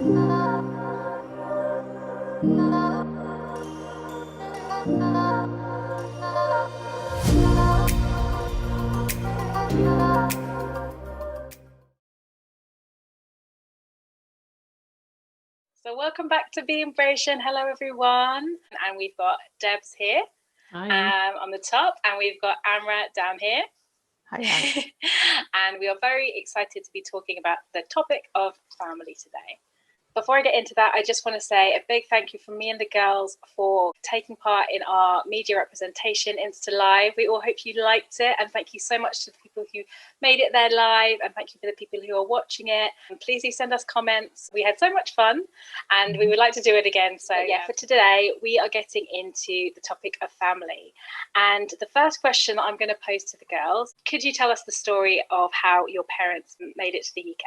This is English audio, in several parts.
So welcome back to BeingBrasian. Hello everyone, and we've got Debs here. Hi. On the top, and we've got Amra down here. Hi. And we are very excited to be talking about the topic of family today. Before I get into that, I just want to say a big thank you from me and the girls for taking part in our media representation Insta Live. We all hope you liked it, and thank you so much to the people who made it there live, and thank you for the people who are watching it. And please do send us comments. We had so much fun, and we would like to do it again. So yeah, for today, we are getting into the topic of family. And the first question that I'm going to pose to the girls, could you tell us the story of how your parents made it to the UK?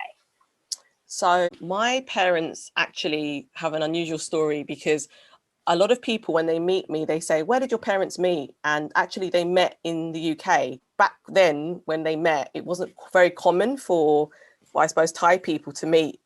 So my parents actually have an unusual story, because a lot of people, when they meet me, they say, where did your parents meet? And actually they met in the UK. Back then, when they met, it wasn't very common for, I suppose, Thai people to meet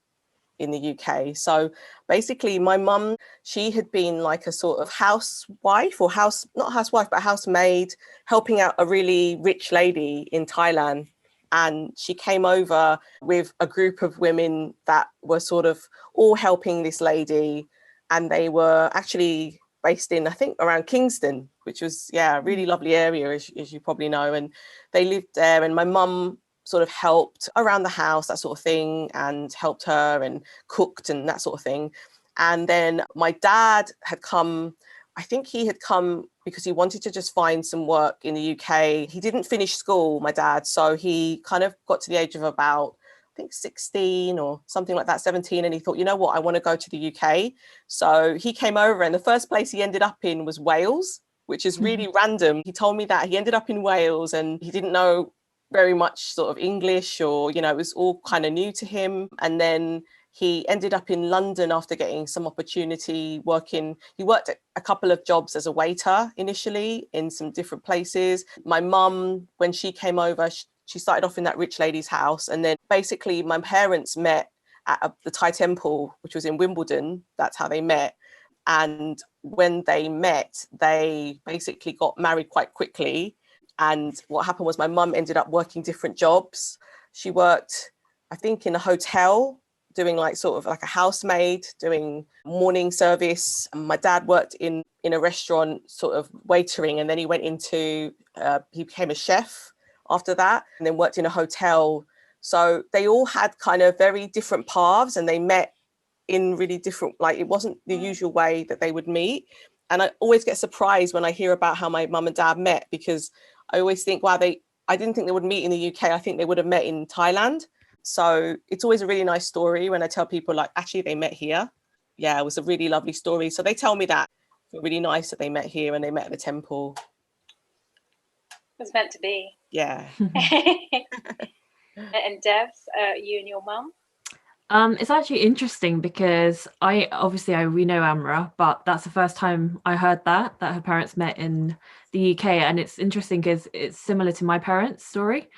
in the UK. So basically my mum, she had been like a sort of housewife, or not housewife, but housemaid, helping out a really rich lady in Thailand. And she came over with a group of women that were sort of all helping this lady. And they were actually based in, I think, around Kingston, which was, a really lovely area, as you probably know. And they lived there, and my mum sort of helped around the house, that sort of thing, and helped her and cooked and that sort of thing. And then my dad had come, I think he had come because he wanted to just find some work in the UK. He didn't finish school, my dad, so he kind of got to the age of about, I think 16 or something like that, 17, and he thought, you know what, I want to go to the UK. So he came over, and the first place he ended up in was Wales, which is really random. He told me that he ended up in Wales, and he didn't know very much sort of English, or, it was all kind of new to him. And then he ended up in London after getting some opportunity working. He worked at a couple of jobs as a waiter initially in some different places. My mum, when she came over, she started off in that rich lady's house. And then basically my parents met at the Thai temple, which was in Wimbledon. That's how they met. And when they met, they basically got married quite quickly. And what happened was my mum ended up working different jobs. She worked, I think, in a hotel, doing like sort of like a housemaid, doing morning service. And my dad worked in a restaurant, sort of waitering, and then he went into, he became a chef after that, and then worked in a hotel. So they all had kind of very different paths, and they met in really different, like it wasn't the usual way that they would meet. And I always get surprised when I hear about how my mum and dad met, because I always think, wow, I didn't think they would meet in the UK. I think they would have met in Thailand. So it's always a really nice story when I tell people, like, actually they met here. Yeah, it was a really lovely story. So they tell me that it's really nice that they met here and they met at the temple. It was meant to be. Yeah. And Devs, you and your mum? It's actually interesting because we know Amra, but that's the first time I heard that her parents met in the UK. And it's interesting because it's similar to my parents' story.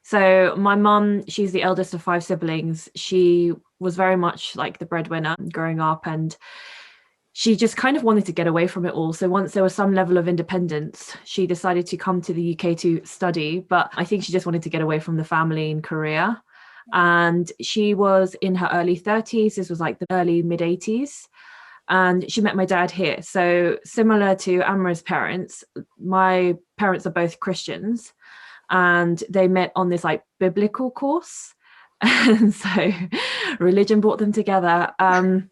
So my mum, she's the eldest of 5 siblings. She was very much like the breadwinner growing up, and she just kind of wanted to get away from it all. So once there was some level of independence, she decided to come to the UK to study. But I think she just wanted to get away from the family in Korea. And she was in her early 30s. This was like the early mid 80s. And she met my dad here. So similar to Amra's parents, my parents are both Christians, and they met on this like biblical course. And so religion brought them together. And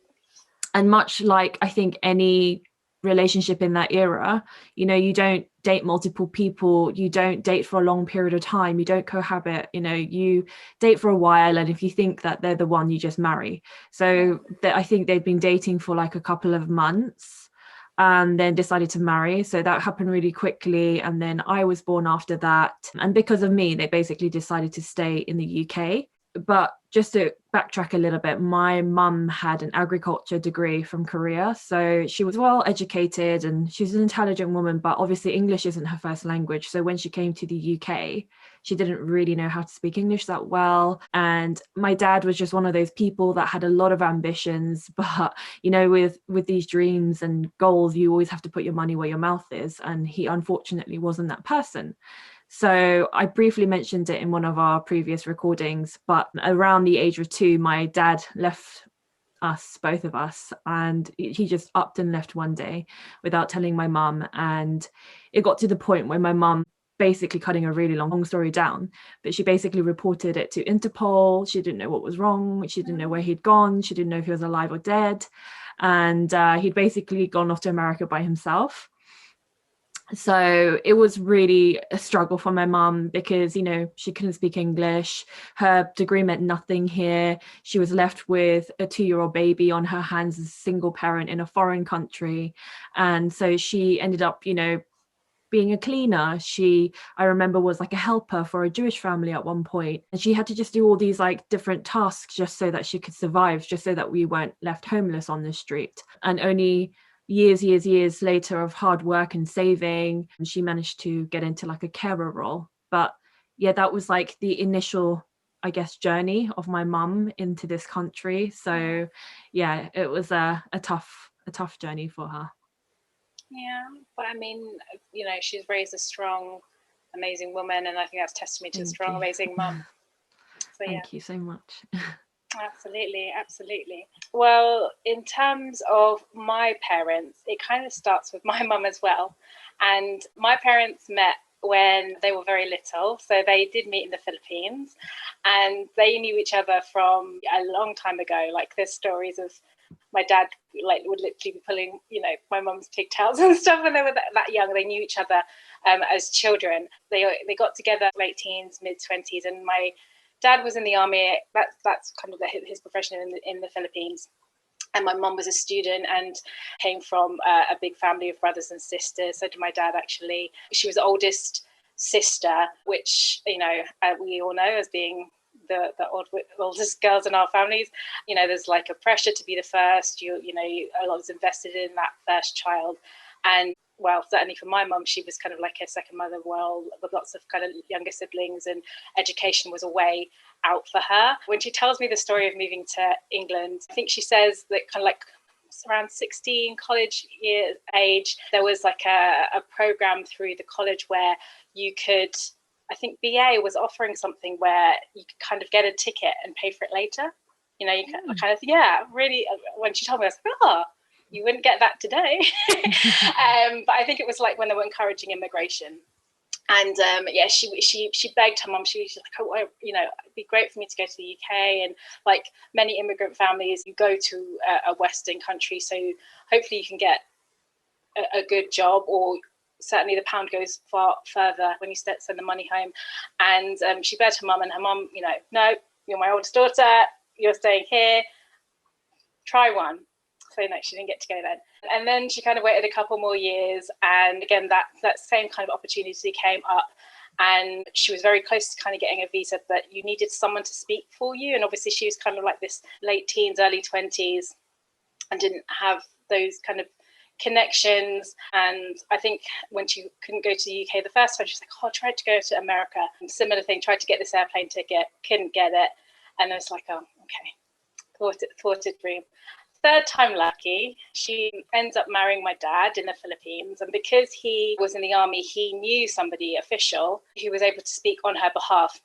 much like I think any relationship in that era, you don't date multiple people, you don't date for a long period of time, you don't cohabit, you date for a while, and if you think that they're the one, you just marry. So I think they'd been dating for like a couple of months and then decided to marry. So that happened really quickly, and then I was born after that, and because of me they basically decided to stay in the UK. But just to backtrack a little bit, my mum had an agriculture degree from Korea. So she was well educated and she's an intelligent woman, but obviously English isn't her first language. So when she came to the UK, She didn't really know how to speak English that well. And my dad was just one of those people that had a lot of ambitions, but with these dreams and goals, you always have to put your money where your mouth is. And he unfortunately wasn't that person. So I briefly mentioned it in one of our previous recordings, but around the age of 2, my dad left us, both of us, and he just upped and left one day without telling my mum. And it got to the point where my mum, basically cutting a really long story down, but she basically reported it to Interpol. She didn't know what was wrong. She didn't know where he'd gone. She didn't know if he was alive or dead. And he'd basically gone off to America by himself. So it was really a struggle for my mum because, she couldn't speak English. Her degree meant nothing here. She was left with a 2-year-old baby on her hands as a single parent in a foreign country. And so she ended up, being a cleaner. I remember, was like a helper for a Jewish family at one point. And she had to just do all these like different tasks just so that she could survive, just so that we weren't left homeless on the street. And only years later of hard work and saving, she managed to get into like a carer role. But yeah, that was like the initial, I guess, journey of my mum into this country. So yeah, it was a tough journey for her. Yeah, but I mean, she's raised a strong, amazing woman, and I think that's testimony to a strong, amazing mum. So Thank you so much. Absolutely. Well, in terms of my parents, it kind of starts with my mum as well. And my parents met when they were very little. So they did meet in the Philippines, and they knew each other from a long time ago. Like, there's stories of my dad would literally be pulling, my mum's pigtails and stuff when they were that young. They knew each other as children. They got together late teens, mid 20s, and my dad was in the army. That's kind of his profession in the Philippines. And my mum was a student and came from a big family of brothers and sisters. So did my dad, actually. She was the oldest sister, which, we all know as being the oldest girls in our families. There's like a pressure to be the first. A lot is invested in that first child. And well, certainly for my mum, she was kind of like a second mother, with lots of kind of younger siblings, and education was a way out for her. When she tells me the story of moving to England, I think she says that kind of like around 16, college year age, there was like a program through the college where you could, I think BA was offering something where you could kind of get a ticket and pay for it later. Really, when she told me, I was like, you wouldn't get that today. But I think it was like when they were encouraging immigration. And she begged her mum. She was like, it'd be great for me to go to the UK. And like many immigrant families, you go to a Western country, so hopefully you can get a good job, or certainly the pound goes far further when you send the money home. And she begged her mum, and her mum, no, you're my oldest daughter, you're staying here, try one. So no, she didn't get to go then. And then she kind of waited a couple more years, and again that same kind of opportunity came up, and she was very close to kind of getting a visa, but you needed someone to speak for you. And obviously she was kind of like this late teens, early 20s, and didn't have those kind of connections. And I think when she couldn't go to the UK the first time, she's like, I tried to go to America. Similar thing, tried to get this airplane ticket, couldn't get it. And I was like, okay, thwarted dream. Third time lucky, she ends up marrying my dad in the Philippines. And because he was in the army, he knew somebody official who was able to speak on her behalf.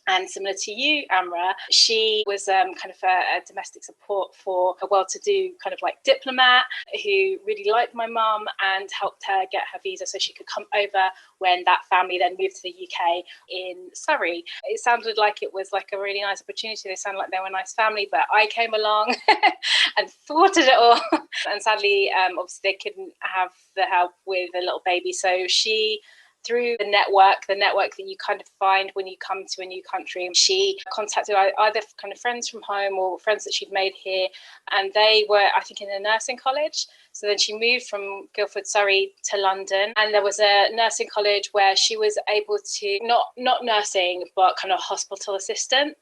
And similar to you, Amra, she was kind of a domestic support for a well-to-do kind of like diplomat who really liked my mum and helped her get her visa so she could come over when that family then moved to the UK in Surrey. It sounded like it was like a really nice opportunity. They sounded like they were a nice family, but I came along and thwarted it all. And sadly, obviously they couldn't have the help with a little baby. So she, through the network that you kind of find when you come to a new country, she contacted either kind of friends from home or friends that she'd made here, and they were, I think, in a nursing college. So then she moved from Guildford, Surrey to London, and there was a nursing college where she was able to, not nursing, but kind of hospital assistant.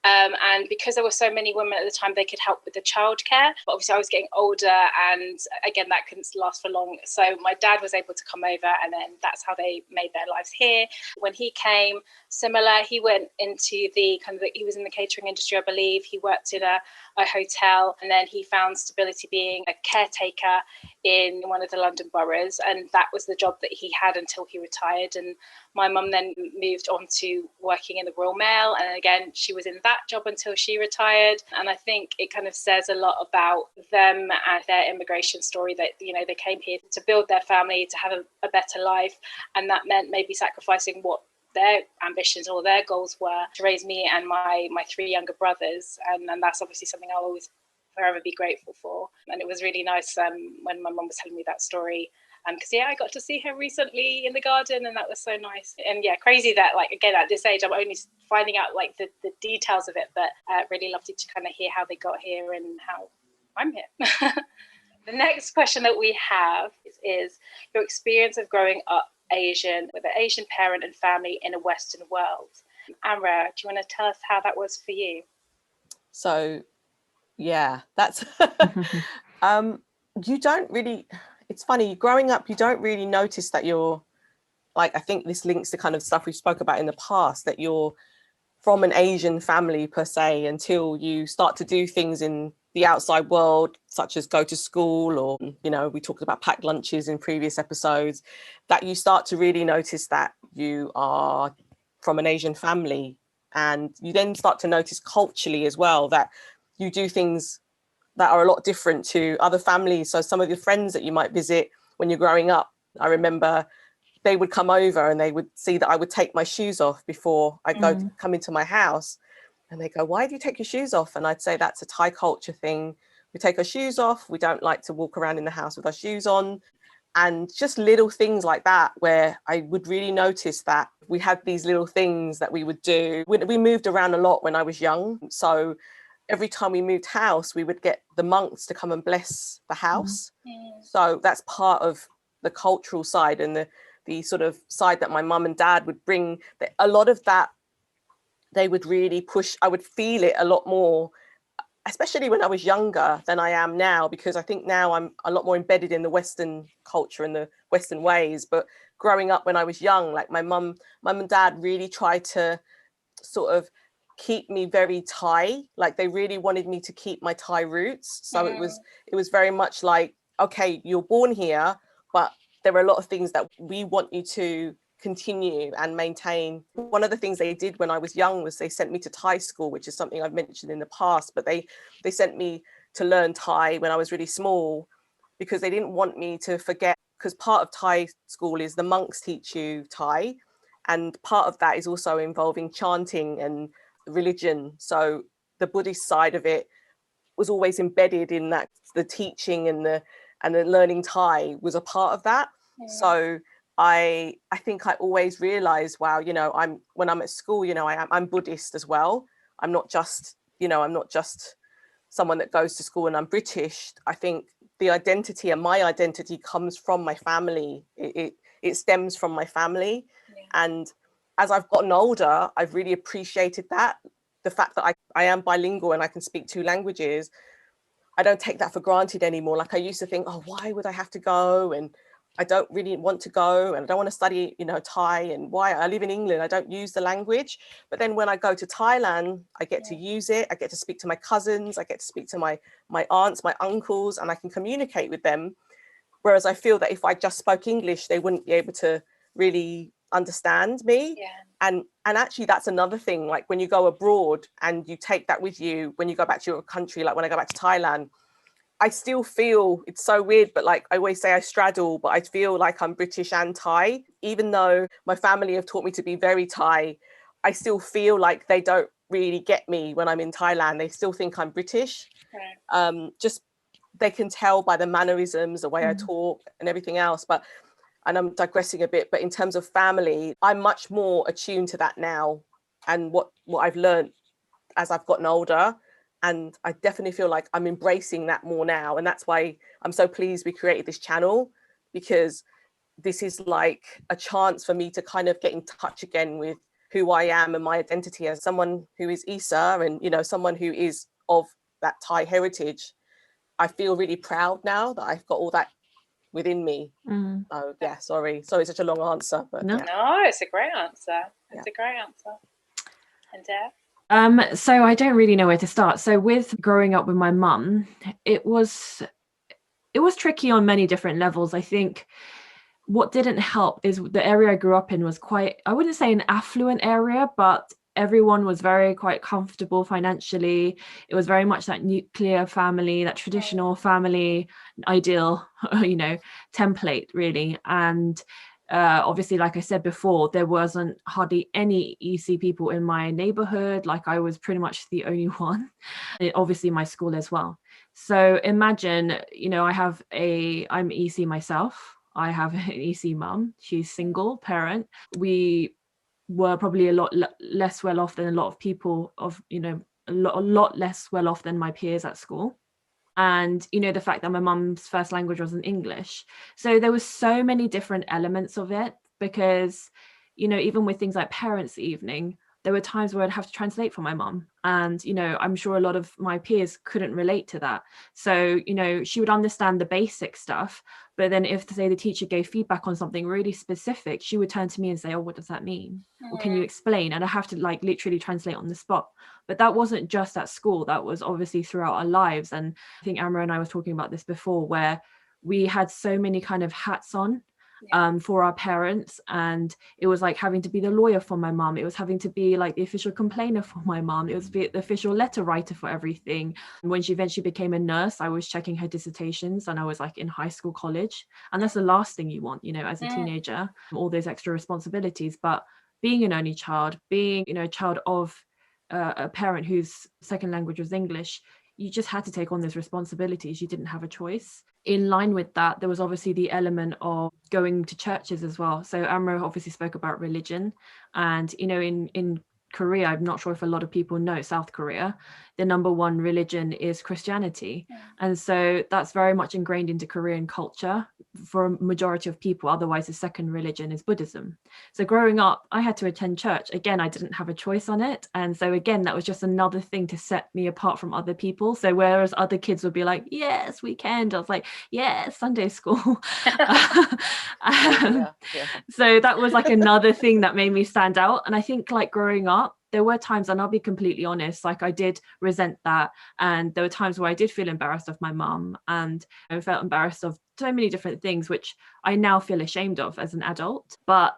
And because there were so many women at the time, they could help with the childcare. But obviously I was getting older, and again, that couldn't last for long. So my dad was able to come over, and then that's how they they made their lives here. When he came, similar, he went into the he was in the catering industry, I believe. He worked in a hotel, and then he found stability being a caretaker in one of the London boroughs, and that was the job that he had until he retired. And my mum then moved on to working in the Royal Mail, and again she was in that job until she retired. And I think it kind of says a lot about them and their immigration story, that they came here to build their family, to have a better life, and that meant maybe sacrificing what their ambitions or their goals were to raise me and my 3 younger brothers. And that's obviously something I'll always forever be grateful for. And it was really nice when my mum was telling me that story, because I got to see her recently in the garden, and that was so nice. And crazy that again at this age I'm only finding out the details of it, but really lovely to kind of hear how they got here and how I'm here. The next question that we have is your experience of growing up Asian with an Asian parent and family in a Western world. Amra, do you want to tell us how that was for you? So yeah, that's you don't really, it's funny, growing up you don't really notice that you're I think this links to kind of stuff we spoke about in the past, that you're from an Asian family per se, until you start to do things in the outside world, such as go to school, or we talked about packed lunches in previous episodes, that you start to really notice that you are from an Asian family. And you then start to notice culturally as well that you do things that are a lot different to other families. So some of your friends that you might visit when you're growing up, I remember they would come over and they would see that I would take my shoes off before I come into my house. And they go, why do you take your shoes off? And I'd say that's a Thai culture thing. We take our shoes off. We don't like to walk around in the house with our shoes on. And just little things like that, where I would really notice that we had these little things that we would do. We moved around a lot when I was young. So every time we moved house, we would get the monks to come and bless the house. So that's part of the cultural side, and the sort of side that my mum and dad would bring. A lot of that they would really push. I would feel it a lot more, especially when I was younger than I am now, because I think now I'm a lot more embedded in the Western culture and the Western ways. But growing up when I was young, my mum and dad really tried to sort of keep me very Thai. They really wanted me to keep my Thai roots. So it was very much like, okay, you're born here, but there are a lot of things that we want you to continue and maintain. One of the things they did when I was young was they sent me to Thai school, which is something I've mentioned in the past, but they sent me to learn Thai when I was really small, because they didn't want me to forget, because part of Thai school is the monks teach you Thai, and part of that is also involving chanting and religion. So the Buddhist side of it was always embedded in that, the teaching and the learning Thai was a part of that. So I think I always realized, wow, when I'm at school, I'm Buddhist as well. I'm not just someone that goes to school and I'm British. I think the identity and my identity comes from my family. It stems from my family. And as I've gotten older, I've really appreciated that. The fact that I am bilingual and I can speak 2 languages, I don't take that for granted anymore. I used to think, oh, why would I have to go? And I don't really want to go, and I don't want to study, Thai, and why? I live in England, I don't use the language. But then when I go to Thailand, I get to use it. I get to speak to my cousins, I get to speak to my aunts, my uncles, and I can communicate with them. Whereas I feel that if I just spoke English, they wouldn't be able to really understand me. And actually that's another thing, when you go abroad and you take that with you when you go back to your country, when I go back to Thailand, I still feel, it's so weird, but I always say I straddle, but I feel like I'm British and Thai. Even though my family have taught me to be very Thai, I still feel like they don't really get me when I'm in Thailand. They still think I'm British. Just they can tell by the mannerisms, the way I talk and everything else. And I'm digressing a bit, but in terms of family, I'm much more attuned to that now, and what I've learned as I've gotten older. And I definitely feel like I'm embracing that more now. And that's why I'm so pleased we created this channel, because this is a chance for me to kind of get in touch again with who I am and my identity as someone who is ESEA and, someone who is of that Thai heritage. I feel really proud now that I've got all that within me. Mm. Oh yeah, sorry, such a long answer, but No. yeah. No, it's a great answer. It's a great answer. And Deb? So I don't really know where to start. So with growing up with my mum, it was tricky on many different levels. I think what didn't help is the area I grew up in was quite, I wouldn't say an affluent area, but everyone was very quite comfortable financially. It was very much that nuclear family, that traditional family ideal, template really. And obviously, like I said before, there wasn't hardly any EC people in my neighborhood. Like I was pretty much the only one. Obviously my school as well. So imagine, I'm EC myself. I have an EC mum. She's single parent. We were probably a lot less well off than a lot of people a lot less well off than my peers at school. And the fact that my mum's first language wasn't English, so there was so many different elements of it, because even with things like parents' evening, there were times where I'd have to translate for my mum, and I'm sure a lot of my peers couldn't relate to that. So she would understand the basic stuff, but then if, say, the teacher gave feedback on something really specific, she would turn to me and say, oh, what does that mean? Or can you explain? And I have to literally translate on the spot. But that wasn't just at school, that was obviously throughout our lives. And I think Amra and I was talking about this before, where we had so many kind of hats on for our parents, and it was like having to be the lawyer for my mom, it was having to be like the official complainer for my mom, it was the official letter writer for everything. And when she eventually became a nurse, I was checking her dissertations, and I was like in high school, college, and that's the last thing you want, as a teenager, all those extra responsibilities. But being an only child, being a child of a parent whose second language was English, you just had to take on those responsibilities. You didn't have a choice. In line with that, there was obviously the element of going to churches as well. So Amra obviously spoke about religion, and in Korea, I'm not sure if a lot of people know, South Korea, the number one religion is Christianity. And so that's very much ingrained into Korean culture for a majority of people. Otherwise, the second religion is Buddhism. So growing up, I had to attend church. Again, I didn't have a choice on it. And so again, that was just another thing to set me apart from other people. So whereas other kids would be like, yes, weekend, I was like, yes, Sunday school. So that was like another thing that made me stand out. And I think like growing up, there were times, and I'll be completely honest, like I did resent that. And there were times where I did feel embarrassed of my mum, and I felt embarrassed of so many different things, which I now feel ashamed of as an adult. But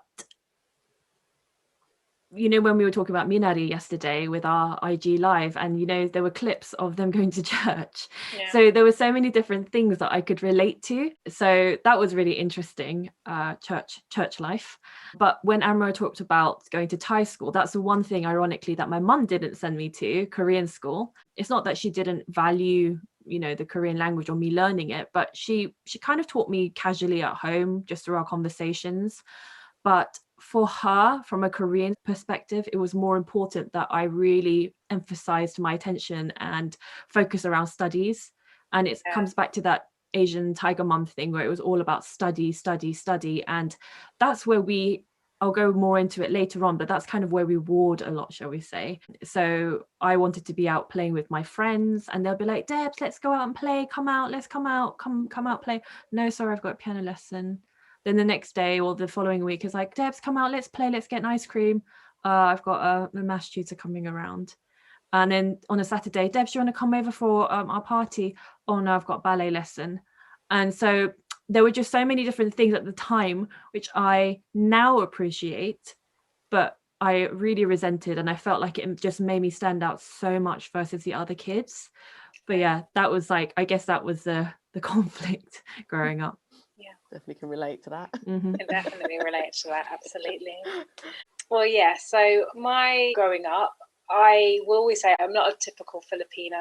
when we were talking about Minari yesterday with our IG live, and there were clips of them going to church, so there were so many different things that I could relate to. So that was really interesting, church life. But when Amra talked about going to Thai school, that's the one thing, ironically, that my mum didn't send me to, Korean school. It's not that she didn't value the Korean language or me learning it, but she kind of taught me casually at home, just through our conversations. But for her, from a Korean perspective, it was more important that I really emphasized my attention and focus around studies. And it comes back to that Asian tiger mum thing, where it was all about study. And that's where I'll go more into it later on, but that's kind of where we warred a lot, shall we say. So I wanted to be out playing with my friends, and they'll be like, Debs, let's go out and play. Come out, let's come out, come out, play. No, sorry, I've got a piano lesson. Then the next day or the following week is like, Debs, come out, let's play, let's get an ice cream. I've got a maths tutor coming around. And then on a Saturday, Debs, do you want to come over for our party? Oh no, I've got ballet lesson. And so there were just so many different things at the time, which I now appreciate, but I really resented, and I felt like it just made me stand out so much versus the other kids. But yeah, that was like, I guess that was the conflict growing up. Yeah, definitely can relate to that. Can definitely relate to that, absolutely. Well, yeah, so my growing up, I will always say I'm not a typical Filipino.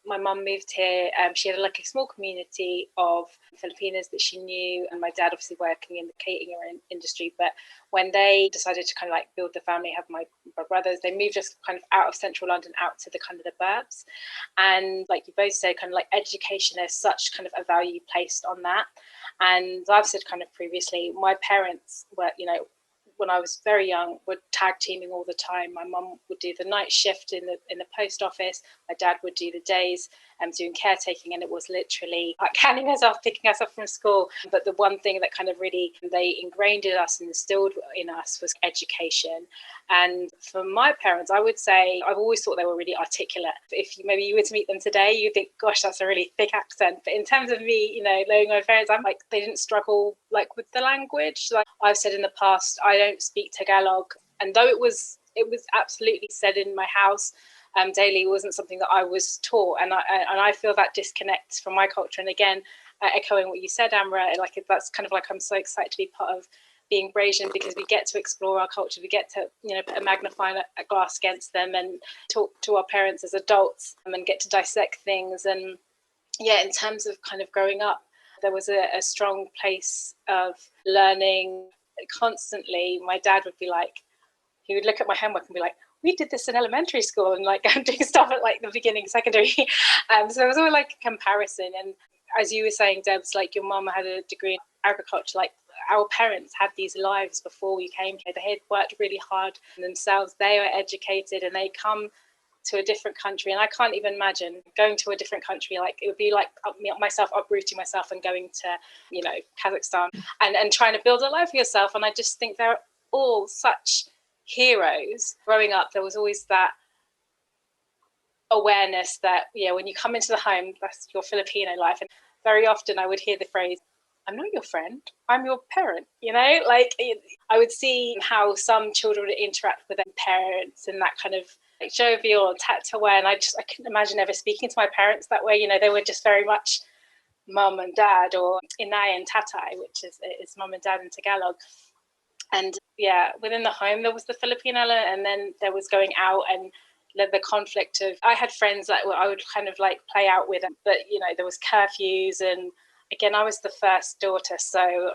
My mum moved here. She had like a small community of Filipinos that she knew, and my dad obviously working in the catering industry. But when they decided to kind of like build the family, have my brothers, they moved just kind of out of central London, out to the kind of the burbs. And like you both said, kind of like education, there's such kind of a value placed on that. And I've said kind of previously, my parents were, when I was very young, were tag teaming all the time. My mum would do the night shift in the post office. My dad would do the days doing caretaking, and it was literally like handing us off, picking us up from school. But the one thing that kind of really they ingrained in us and instilled in us was education. And for my parents, I would say I've always thought they were really articulate. If maybe you were to meet them today, you think, gosh, that's a really thick accent. But in terms of me, knowing my parents, I'm like, they didn't struggle like with the language. Like I've said in the past, I don't speak Tagalog, and though it was absolutely said in my house daily, it wasn't something that I was taught, and I feel that disconnects from my culture. And again, echoing what you said, Amra, like that's kind of like I'm so excited to be part of Being Brasian, because we get to explore our culture, we get to put a magnifying glass against them and talk to our parents as adults and get to dissect things. And yeah, in terms of kind of growing up, there was a strong place of learning constantly. My dad would be like, he would look at my homework and be like, we did this in elementary school, and like I'm doing stuff at like the beginning, secondary. So it was always like a comparison. And as you were saying, Debs, like your mum had a degree in agriculture, like our parents had these lives before we came here. They had worked really hard themselves. They are educated, and they come to a different country. And I can't even imagine going to a different country. Like it would be like myself uprooting myself and going to, Kazakhstan and trying to build a life for yourself. And I just think they're all such heroes. Growing up, there was always that awareness that, when you come into the home, that's your Filipino life. And very often I would hear the phrase, I'm not your friend, I'm your parent, like I would see how some children would interact with their parents in that kind of like jovial and tactile way. And I couldn't imagine ever speaking to my parents that way. They were just very much mum and dad, or inay and tatay, which is mum and dad in Tagalog. And within the home, there was the Filipino element, and then there was going out and the conflict of, I had friends that I would kind of like play out with, but there was curfews, and again, I was the first daughter, so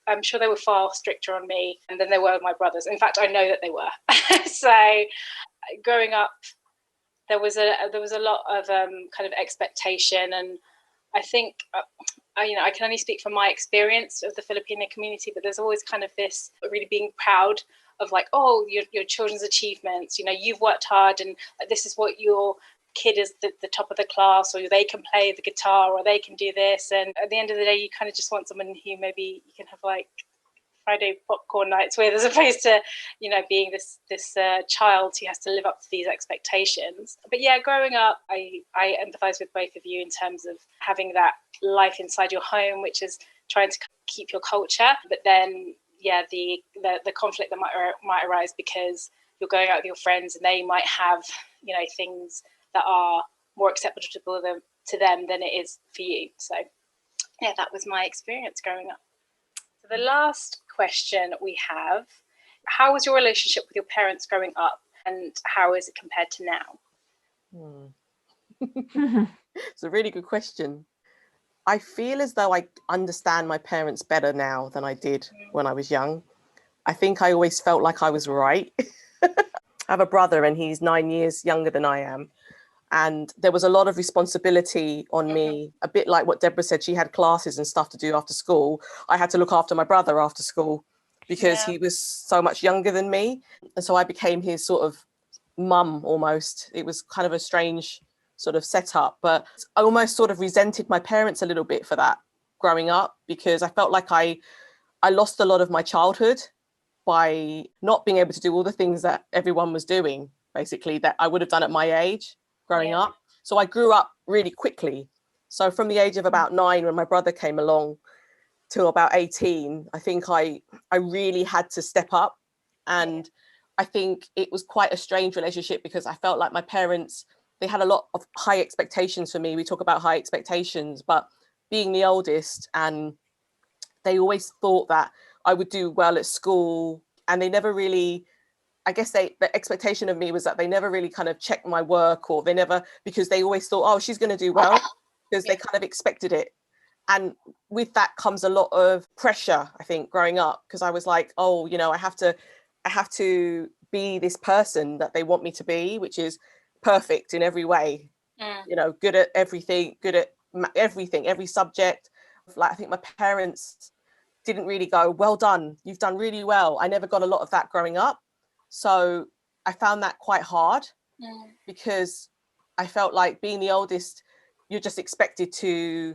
I'm sure they were far stricter on me than they were with my brothers. In fact, I know that they were. So growing up, there was a lot of kind of expectation, and I think I can only speak from my experience of the Filipino community, but there's always kind of this really being proud of like, oh, your children's achievements, you've worked hard, and this is what your kid is the top of the class, or they can play the guitar, or they can do this. And at the end of the day, you kind of just want someone who maybe you can have like Friday popcorn nights with, as opposed to being this child who has to live up to these expectations. But growing up, I empathize with both of you in terms of having that life inside your home, which is trying to keep your culture, but then the conflict that might arise because you're going out with your friends and they might have things that are more acceptable to them than it is for you. So that was my experience growing up. So the last question we have, how was your relationship with your parents growing up, and how is it compared to now? It's a really good question. I feel as though I understand my parents better now than I did when I was young. I think I always felt like I was right. I have a brother, and he's 9 years younger than I am. And there was a lot of responsibility on me, a bit like what Deborah said. She had classes and stuff to do after school. I had to look after my brother after school because he was so much younger than me. And so I became his sort of mum almost. It was kind of a strange sort of setup, but I almost sort of resented my parents a little bit for that growing up, because I felt like I lost a lot of my childhood by not being able to do all the things that everyone was doing, basically, that I would have done at my age growing up. So I grew up really quickly. So from the age of about 9, when my brother came along, till about 18, I think I really had to step up. And I think it was quite a strange relationship, because I felt like my parents, they had a lot of high expectations for me. We talk about high expectations, but being the oldest, and they always thought that I would do well at school, and they never really, I guess the expectation of me was that they never really kind of checked my work, or they never, because they always thought, oh, she's going to do well, because they kind of expected it. And with that comes a lot of pressure, I think, growing up, because I was like, oh, I have to be this person that they want me to be, which is perfect in every way, good at everything, every subject. Like, I think my parents, didn't really go, well done, you've done really well. I never got a lot of that growing up. So I found that quite hard because I felt like being the oldest, you're just expected to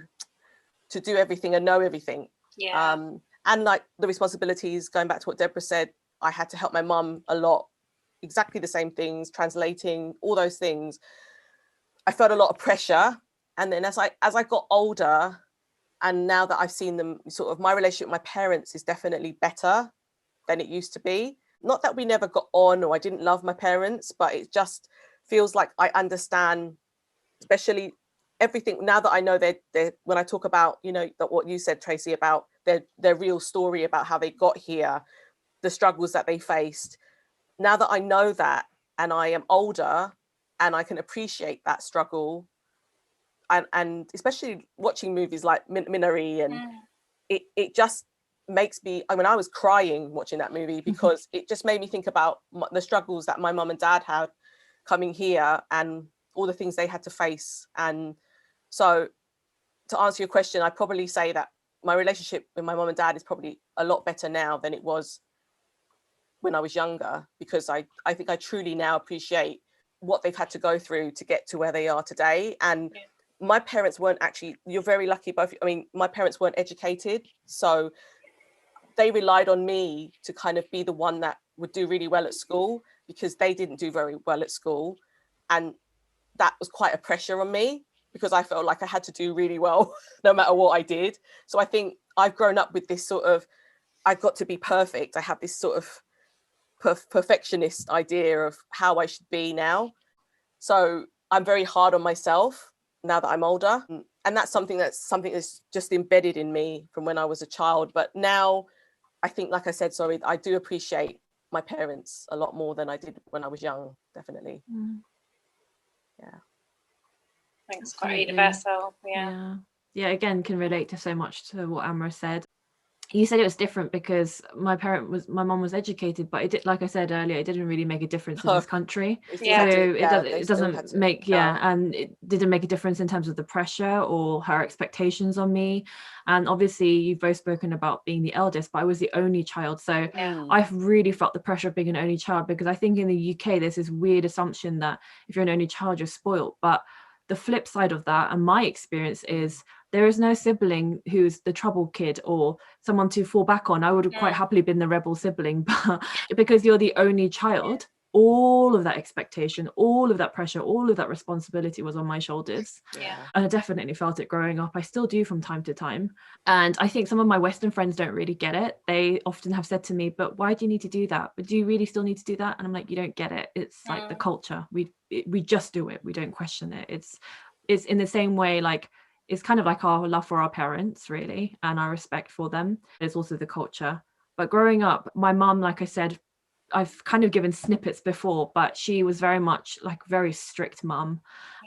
do everything and know everything. And like the responsibilities, going back to what Deborah said, I had to help my mum a lot, exactly the same things, translating, all those things. I felt a lot of pressure. And then as I got older, and now that I've seen them, sort of my relationship with my parents is definitely better than it used to be. Not that we never got on or I didn't love my parents, but it just feels like I understand, especially everything now that I know they're when I talk about, you know, that what you said, Tracy, about their real story about how they got here, the struggles that they faced. Now that I know that and I am older and I can appreciate that struggle, and especially watching movies like Minari, and it just makes me, I mean, I was crying watching that movie because it just made me think about the struggles that my mum and dad had coming here and all the things they had to face. And so to answer your question, I'd probably say that my relationship with my mum and dad is probably a lot better now than it was when I was younger, because I think I truly now appreciate what they've had to go through to get to where they are today. And my parents weren't actually, you're very lucky both, I mean, my parents weren't educated, so they relied on me to kind of be the one that would do really well at school, because they didn't do very well at school. And that was quite a pressure on me, because I felt like I had to do really well no matter what I did. So I think I've grown up with this sort of, I've got to be perfect. I have this sort of perfectionist idea of how I should be now. So I'm very hard on myself now that I'm older. And that's something that's just embedded in me from when I was a child. But now I think, like I said, sorry, I do appreciate my parents a lot more than I did when I was young, definitely. Yeah. Thanks, quite universal. Yeah, again, can relate to so much to what Amra said. You said it was different because my mum was educated, but it did, like I said earlier, it didn't really make a difference in this country. So it doesn't make, and it didn't make a difference in terms of the pressure or her expectations on me. And obviously you've both spoken about being the eldest, but I was the only child. So I've really felt the pressure of being an only child, because I think in the UK, there's this weird assumption that if you're an only child, you're spoiled. But the flip side of that, and my experience, is there is no sibling who's the trouble kid or someone to fall back on. I would have quite happily been the rebel sibling, but because you're the only child, all of that expectation, all of that pressure, all of that responsibility was on my shoulders. And I definitely felt it growing up. I still do from time to time. And I think some of my Western friends don't really get it. They often have said to me, but why do you need to do that? But do you really still need to do that? And I'm like, you don't get it. It's like the culture. We just do it. We don't question it. It's in the same way, like, it's kind of like our love for our parents, really, and our respect for them. There's also the culture. But growing up, my mum, like I said, I've kind of given snippets before, but she was very much like very strict mum.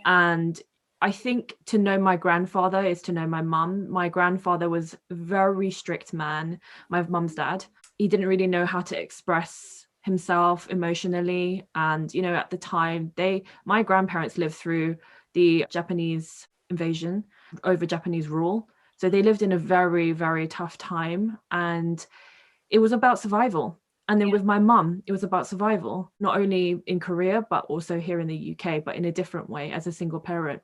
And I think to know my grandfather is to know my mum. My grandfather was a very strict man, my mum's dad. He didn't really know how to express himself emotionally. And, you know, at the time, my grandparents lived through the Japanese invasion over Japanese rule. So they lived in a very, very tough time, and it was about survival. And then with my mum, it was about survival, not only in Korea, but also here in the UK, but in a different way as a single parent.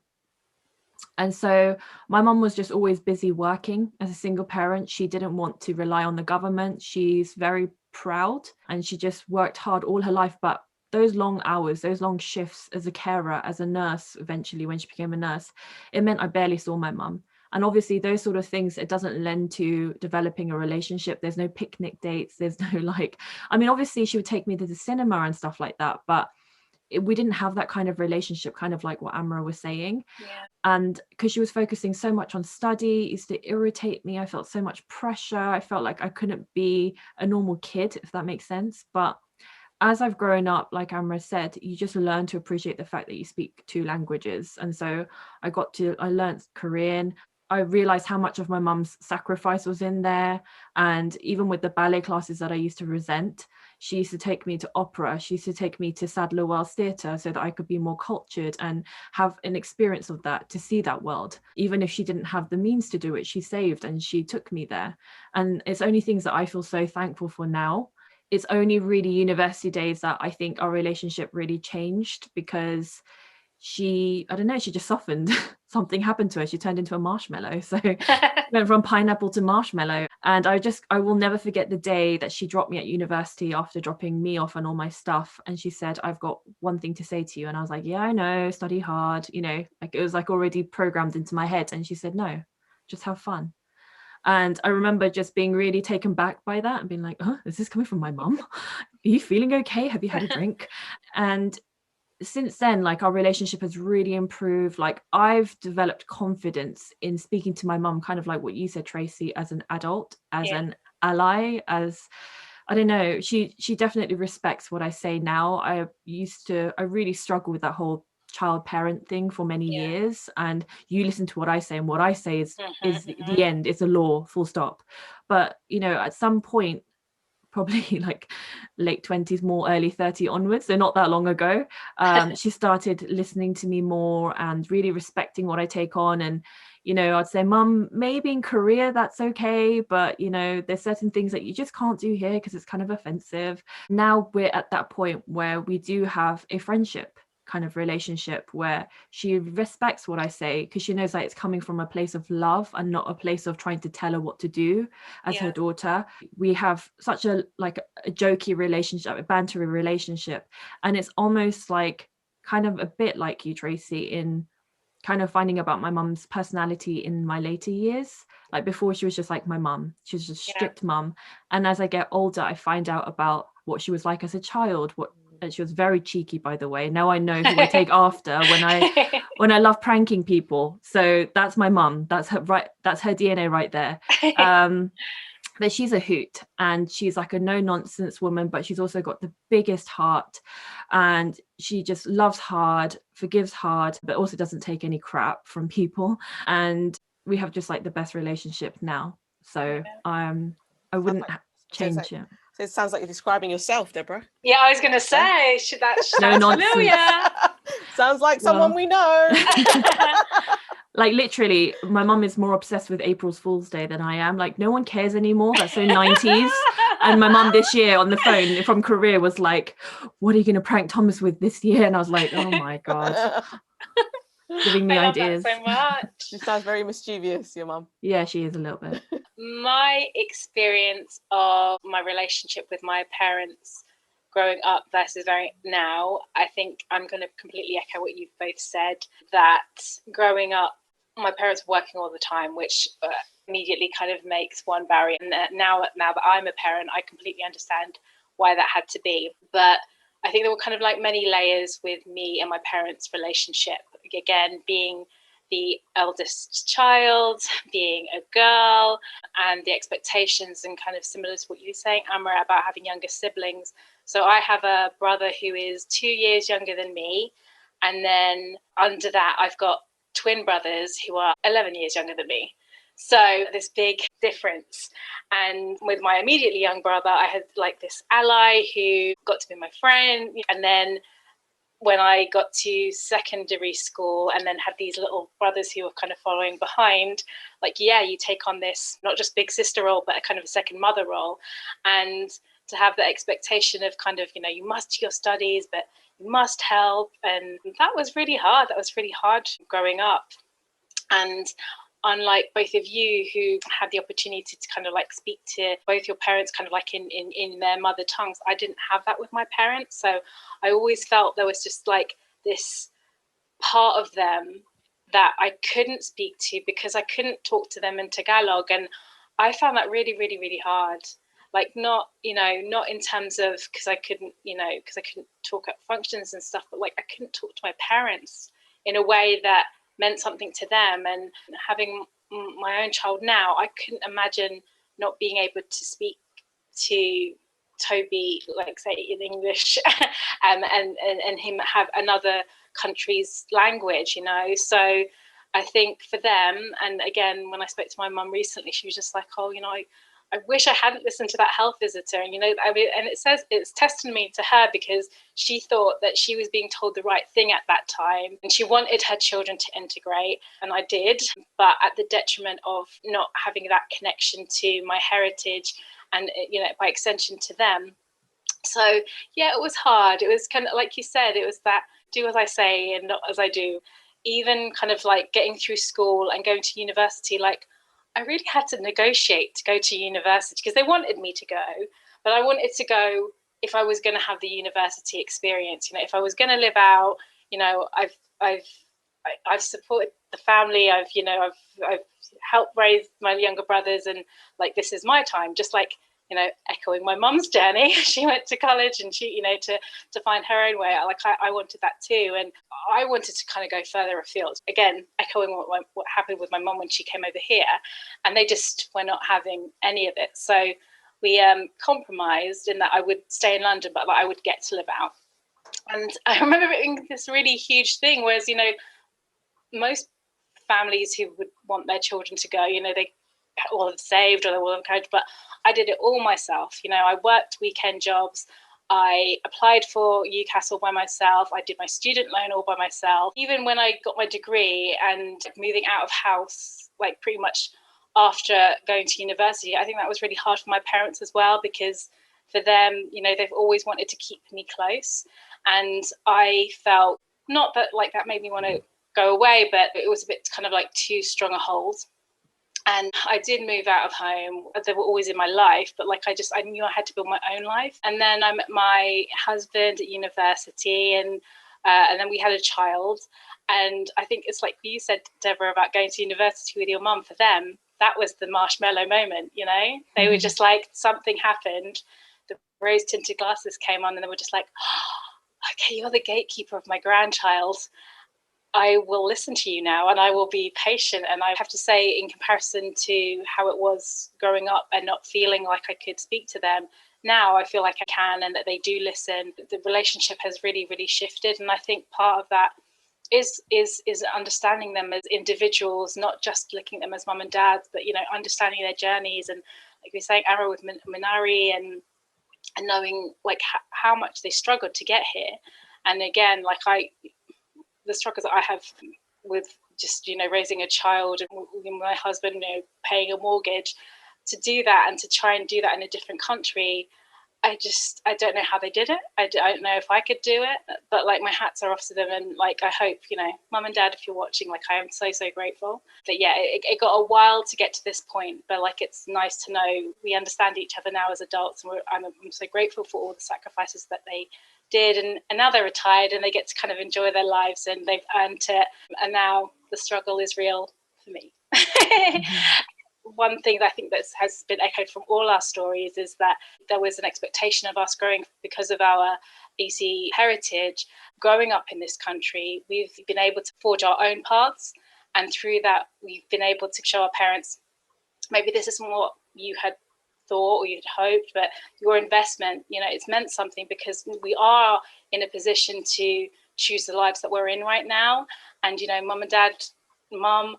And so my mum was just always busy working as a single parent. She didn't want to rely on the government. She's very proud, and she just worked hard all her life. But those long hours, those long shifts as a carer, as a nurse, eventually when she became a nurse, it meant I barely saw my mum. And obviously those sort of things, it doesn't lend to developing a relationship. There's no picnic dates. There's no obviously she would take me to the cinema and stuff like that, but we didn't have that kind of relationship, kind of like what Amra was saying. And because she was focusing so much on study, it used to irritate me. I felt so much pressure. I felt like I couldn't be a normal kid, if that makes sense. But as I've grown up, like Amra said, you just learn to appreciate the fact that you speak 2 languages. And so I learned Korean. I realized how much of my mum's sacrifice was in there. And even with the ballet classes that I used to resent, She used to take me to opera. She used to take me to Sadler Wells Theatre so that I could be more cultured and have an experience of that, to see that world. Even if she didn't have the means to do it, she saved and she took me there. And it's only things that I feel so thankful for now. It's only really university days that I think our relationship really changed, because she, I don't know, she just softened. Something happened to her. She turned into a marshmallow. So went from pineapple to marshmallow. And I will never forget the day that she dropped me at university after dropping me off and all my stuff. And she said, I've got one thing to say to you. And I was like, yeah, I know, study hard, you know, like it was like already programmed into my head. And she said, no, just have fun. And I remember just being really taken back by that and being like, oh, is this coming from my mum? Are you feeling okay? Have you had a drink? And since then, like, our relationship has really improved. Like, I've developed confidence in speaking to my mum, kind of like what you said, Tracy, as an adult, as an ally, as, I don't know, she definitely respects what I say now. I really struggled with that whole child parent thing for many years, and you listen to what I say, and what I say is the end, it's a law, full stop. But, you know, at some point, probably like late 20s, more early 30 onwards, so not that long ago, she started listening to me more and really respecting what I take on. And, you know, I'd say, Mum, maybe in Korea that's okay, but, you know, there's certain things that you just can't do here because it's kind of offensive. Now we're at that point where we do have a friendship kind of relationship where she respects what I say, because she knows that it's coming from a place of love and not a place of trying to tell her what to do as her daughter. We have such a jokey relationship, a bantery relationship, and it's almost like kind of a bit like you, Tracy, in kind of finding about my mum's personality in my later years. Like, before, she was just like my mum, she was just strict mum, and as I get older, I find out about what she was like as a child, and she was very cheeky, by the way. Now I know who I take after when I love pranking people. So that's my mum. That's her, right? That's her DNA right there. But she's a hoot, and she's like a no-nonsense woman, but she's also got the biggest heart, and she just loves hard, forgives hard, but also doesn't take any crap from people. And we have just like the best relationship now. So I wouldn't change it. So it sounds like you're describing yourself, Deborah. Yeah, I was going to say, no nonsense. Sounds like someone we know. Like, literally, my mum is more obsessed with April's Fool's Day than I am. Like, no one cares anymore. That's so 90s. And my mum this year on the phone from Korea was like, what are you going to prank Thomas with this year? And I was like, oh my God. Giving me ideas. That so much. She sounds very mischievous, your mum. Yeah, she is a little bit. My experience of my relationship with my parents growing up versus now, I think I'm going to completely echo what you've both said, that growing up, my parents were working all the time, which immediately kind of makes one barrier. And now that I'm a parent, I completely understand why that had to be. But I think there were kind of like many layers with me and my parents' relationship. Again, being the eldest child, being a girl, and the expectations, and kind of similar to what you were saying, Amra, about having younger siblings. So I have a brother who is 2 years younger than me. And then under that, I've got twin brothers who are 11 years younger than me. So this big difference. And with my immediately young brother, I had like this ally who got to be my friend. And then when I got to secondary school and then had these little brothers who were kind of following behind, like, yeah, you take on this, not just big sister role, but a kind of a second mother role. And to have the expectation of kind of, you know, you must do your studies, but you must help. And that was really hard. That was really hard growing up. And unlike both of you who had the opportunity to kind of like speak to both your parents kind of like in their mother tongues, I didn't have that with my parents. So I always felt there was just like this part of them that I couldn't speak to because I couldn't talk to them in Tagalog. And I found that really, really, really hard. Like, not, you know, not in terms of because I couldn't talk at functions and stuff, but like I couldn't talk to my parents in a way that meant something to them. And having my own child now, I couldn't imagine not being able to speak to Toby, like, say, in English, and him have another country's language, you know. So I think for them, and again, when I spoke to my mum recently, she was just like, oh, you know, I wish I hadn't listened to that health visitor. And, I mean, and it says it's testimony to her, because she thought that she was being told the right thing at that time. And she wanted her children to integrate. And I did, but at the detriment of not having that connection to my heritage and, by extension to them. So, yeah, it was hard. It was kind of, like you said, it was that do as I say and not as I do. Even kind of like getting through school and going to university, like, I really had to negotiate to go to university because they wanted me to go, but I wanted to go if I was going to have the university experience. If I was going to live out, I've supported the family. I've helped raise my younger brothers, and like, this is my time. Just like, echoing my mum's journey. She went to college and she, to find her own way. Like, I wanted that too. And I wanted to kind of go further afield. Again, echoing what happened with my mum when she came over here, and they just were not having any of it. So we compromised in that I would stay in London, but I would get to live out. And I remember it being this really huge thing, whereas, most families who would want their children to go, they all have saved or they all have encouraged, but I did it all myself. I worked weekend jobs. I applied for UCAS all by myself. I did my student loan all by myself. Even when I got my degree and moving out of house, like pretty much after going to university, I think that was really hard for my parents as well, because for them, they've always wanted to keep me close. And I felt, not that like that made me want to go away, but it was a bit kind of like too strong a hold. And I did move out of home. They were always in my life, but like, I knew I had to build my own life. And then I met my husband at university, and then we had a child. And I think it's like you said, Deborah, about going to university with your mum. For them, that was the marshmallow moment. They were just like, something happened. The rose tinted glasses came on, and they were just like, oh, okay, you're the gatekeeper of my grandchild. I will listen to you now, and I will be patient. And I have to say, in comparison to how it was growing up and not feeling like I could speak to them, now I feel like I can, and that they do listen. The relationship has really, really shifted. And I think part of that is understanding them as individuals, not just looking at them as mum and dad, but, understanding their journeys. And like we were saying, Amra with Minari, and knowing like how much they struggled to get here. And again, like the struggles that I have with just, raising a child, and my husband, paying a mortgage, to do that and to try and do that in a different country, I don't know how they did it. I don't know if I could do it, but like, my hats are off to them. And like, I hope, mum and dad, if you're watching, like, I am so, so grateful. But yeah, it got a while to get to this point, but like, it's nice to know we understand each other now as adults. And I'm so grateful for all the sacrifices that they did, and now they're retired and they get to kind of enjoy their lives, and they've earned it, and now the struggle is real for me. One thing that I think that has been echoed from all our stories is that there was an expectation of us growing, because of our ESEA heritage, growing up in this country, we've been able to forge our own paths, and through that we've been able to show our parents, maybe this isn't what you had thought or you'd hoped, but your investment, it's meant something, because we are in a position to choose the lives that we're in right now. And mum and dad, mum,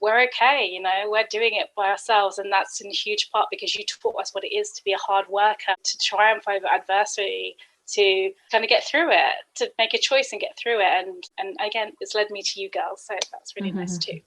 we're okay, we're doing it by ourselves, and that's in huge part because you taught us what it is to be a hard worker, to triumph over adversity, to kind of get through it, to make a choice and get through it. And again, it's led me to you girls, so that's really nice too.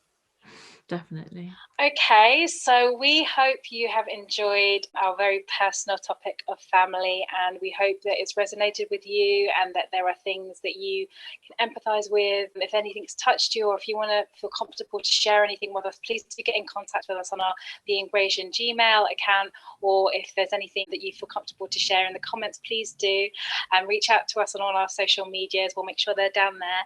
Definitely. Okay, so we hope you have enjoyed our very personal topic of family, and we hope that it's resonated with you and that there are things that you can empathise with. If anything's touched you, or if you want to feel comfortable to share anything with us, please do get in contact with us on our BeingBrasian Gmail account, or if there's anything that you feel comfortable to share in the comments, please do, and reach out to us on all our social medias. We'll make sure they're down there.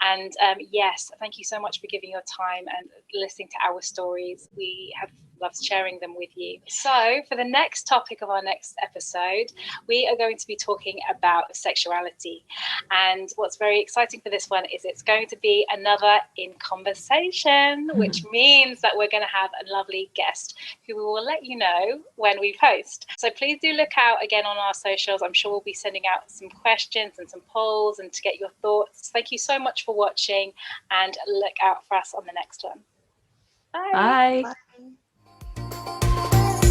And yes, thank you so much for giving your time and listening to our stories. We have loved sharing them with you. So for the next topic of our next episode, we are going to be talking about sexuality. And what's very exciting for this one is it's going to be another in conversation, which means that we're going to have a lovely guest who we will let you know when we post. So please do look out again on our socials. I'm sure we'll be sending out some questions and some polls and to get your thoughts. Thank you so much for watching, and look out for us on the next one. Bye. Bye.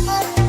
Bye.